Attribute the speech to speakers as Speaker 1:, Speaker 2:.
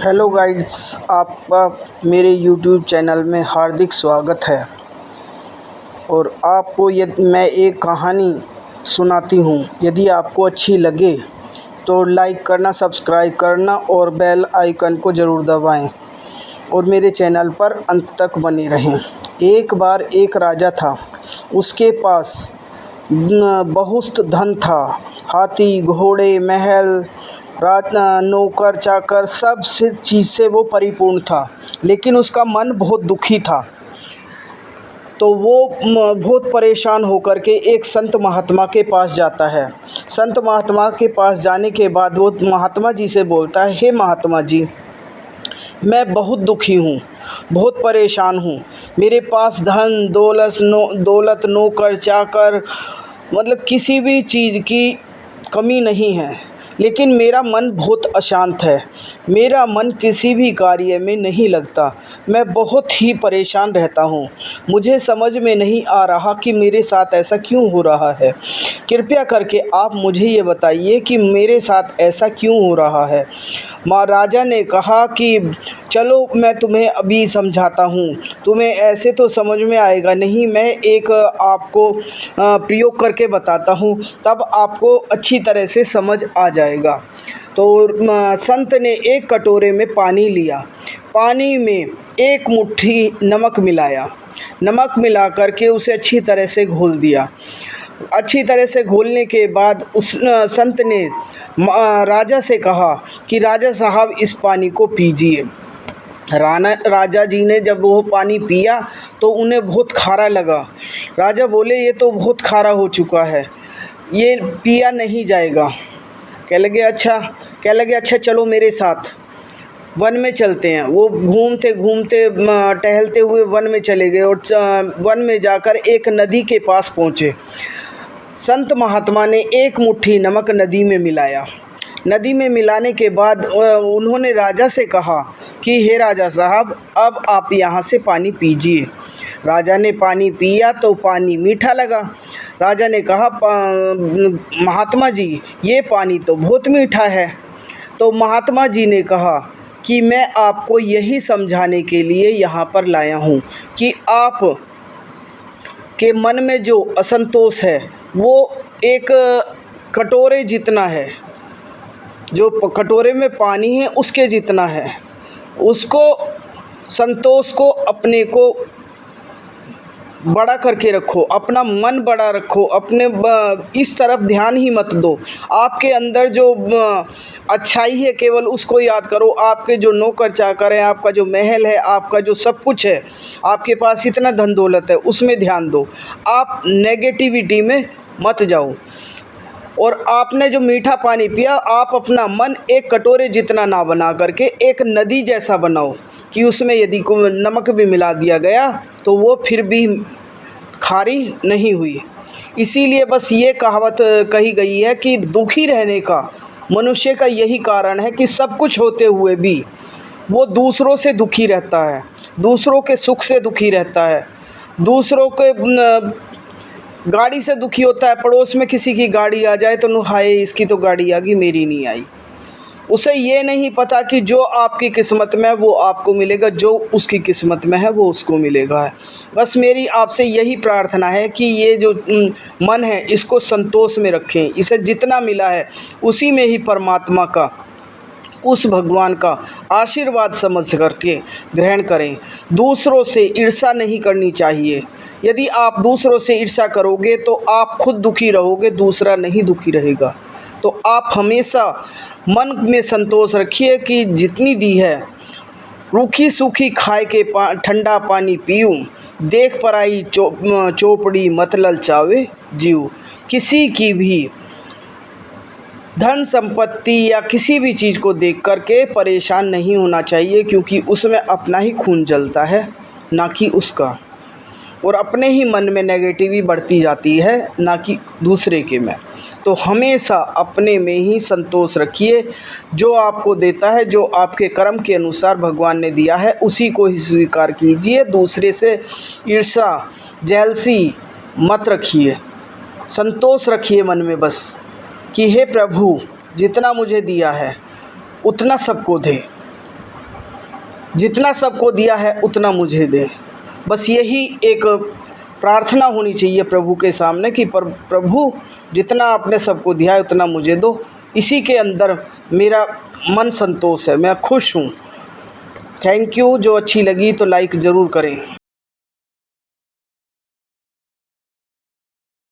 Speaker 1: Hello guides, आपका मेरे YouTube channel में हार्दिक स्वागत है। और आपको मैं एक कहानी सुनाती हूँ। यदि आपको अच्छी लगे तो लाइक करना, सब्सक्राइब करना और बेल आइकन को ज़रूर दबाएं और मेरे चैनल पर अंत तक बने रहें। एक बार एक राजा था। उसके पास बहुत धन था। हाथी, घोड़े, महल, नौकर चाकर, सब चीज़ से वो परिपूर्ण था। लेकिन उसका मन बहुत दुखी था। तो वो बहुत परेशान होकर के एक संत महात्मा के पास जाता है। संत महात्मा के पास जाने के बाद वो महात्मा जी से बोलता है, हे महात्मा जी, मैं बहुत दुखी हूँ, बहुत परेशान हूँ। मेरे पास धन दौलत, नौकर चाकर, मतलब किसी भी चीज़ की कमी नहीं है, लेकिन मेरा मन बहुत अशांत है। मेरा मन किसी भी कार्य में नहीं लगता। मैं बहुत ही परेशान रहता हूँ। मुझे समझ में नहीं आ रहा कि मेरे साथ ऐसा क्यों हो रहा है। कृपया करके आप मुझे ये बताइए कि मेरे साथ ऐसा क्यों हो रहा है। महाराजा ने कहा कि चलो मैं तुम्हें अभी समझाता हूँ। तुम्हें ऐसे तो समझ में आएगा नहीं, मैं एक आपको प्रयोग करके बताता हूँ, तब आपको अच्छी तरह से समझ आ जाएगा। तो संत ने एक कटोरे में पानी लिया। पानी में एक मुट्ठी नमक मिलाया। नमक मिला करके उसे अच्छी तरह से घोल दिया। अच्छी तरह से घोलने के बाद उस संत ने राजा से कहा कि राजा साहब, इस पानी को पीजिए। राजा जी ने जब वो पानी पिया तो उन्हें बहुत खारा लगा। राजा बोले, ये तो बहुत खारा हो चुका है, ये पिया नहीं जाएगा। कहने लगे अच्छा चलो मेरे साथ वन में चलते हैं। वो घूमते घूमते टहलते हुए वन में चले गए और वन में जाकर एक नदी के पास पहुँचे। संत महात्मा ने एक मुट्ठी नमक नदी में मिलाया। नदी में मिलाने के बाद उन्होंने राजा से कहा कि हे राजा साहब, अब आप यहाँ से पानी पीजिए। राजा ने पानी पिया तो पानी मीठा लगा। राजा ने कहा, महात्मा जी, ये पानी तो बहुत मीठा है। तो महात्मा जी ने कहा कि मैं आपको यही समझाने के लिए यहाँ पर लाया हूँ कि आप के मन में जो असंतोष है वो एक कटोरे जितना है, जो कटोरे में पानी है उसके जितना है। उसको, संतोष को, अपने को बड़ा करके रखो, अपना मन बड़ा रखो, अपने इस तरफ ध्यान ही मत दो। आपके अंदर जो अच्छाई है केवल उसको याद करो। आपके जो नौकर चाकर हैं, आपका जो महल है, आपका जो सब कुछ है, आपके पास इतना धन दौलत है, उसमें ध्यान दो। आप नेगेटिविटी में मत जाओ। और आपने जो मीठा पानी पिया, आप अपना मन एक कटोरे जितना ना बना करके एक नदी जैसा बनाओ कि उसमें यदि को नमक भी मिला दिया गया तो वो फिर भी खारी नहीं हुई। इसीलिए बस ये कहावत कही गई है कि दुखी रहने का मनुष्य का यही कारण है कि सब कुछ होते हुए भी वो दूसरों से दुखी रहता है, दूसरों के सुख से दुखी रहता है, दूसरों के गाड़ी से दुखी होता है। पड़ोस में किसी की गाड़ी आ जाए तो हाय, इसकी तो गाड़ी आ गई, मेरी नहीं आई। उसे ये नहीं पता कि जो आपकी किस्मत में है वो आपको मिलेगा, जो उसकी किस्मत में है वो उसको मिलेगा। बस मेरी आपसे यही प्रार्थना है कि ये जो मन है इसको संतोष में रखें। इसे जितना मिला है उसी में ही परमात्मा का, उस भगवान का आशीर्वाद समझ करके ग्रहण करें। दूसरों से ईर्ष्या नहीं करनी चाहिए। यदि आप दूसरों से ईर्ष्या करोगे तो आप खुद दुखी रहोगे, दूसरा नहीं दुखी रहेगा। तो आप हमेशा मन में संतोष रखिए कि जितनी दी है, रूखी सूखी खाए के ठंडा पानी पीऊँ, देख पराई चौपड़ी मत ललचावे जीव। किसी की भी धन संपत्ति या किसी भी चीज़ को देख करके परेशान नहीं होना चाहिए, क्योंकि उसमें अपना ही खून जलता है, ना कि उसका। और अपने ही मन में नेगेटिविटी बढ़ती जाती है, ना कि दूसरे के में। तो हमेशा अपने में ही संतोष रखिए। जो आपको देता है, जो आपके कर्म के अनुसार भगवान ने दिया है, उसी को ही स्वीकार कीजिए। दूसरे से ईर्ष्या, जेलसी मत रखिए। संतोष रखिए मन में बस कि हे प्रभु, जितना मुझे दिया है उतना सबको दे। जितना सबको दिया है उतना मुझे दे। बस यही एक प्रार्थना होनी चाहिए प्रभु के सामने कि प्रभु जितना आपने सबको दिया है उतना मुझे दो। इसी के अंदर मेरा मन संतोष है, मैं खुश हूँ। Thank you. जो अच्छी लगी तो लाइक ज़रूर करें।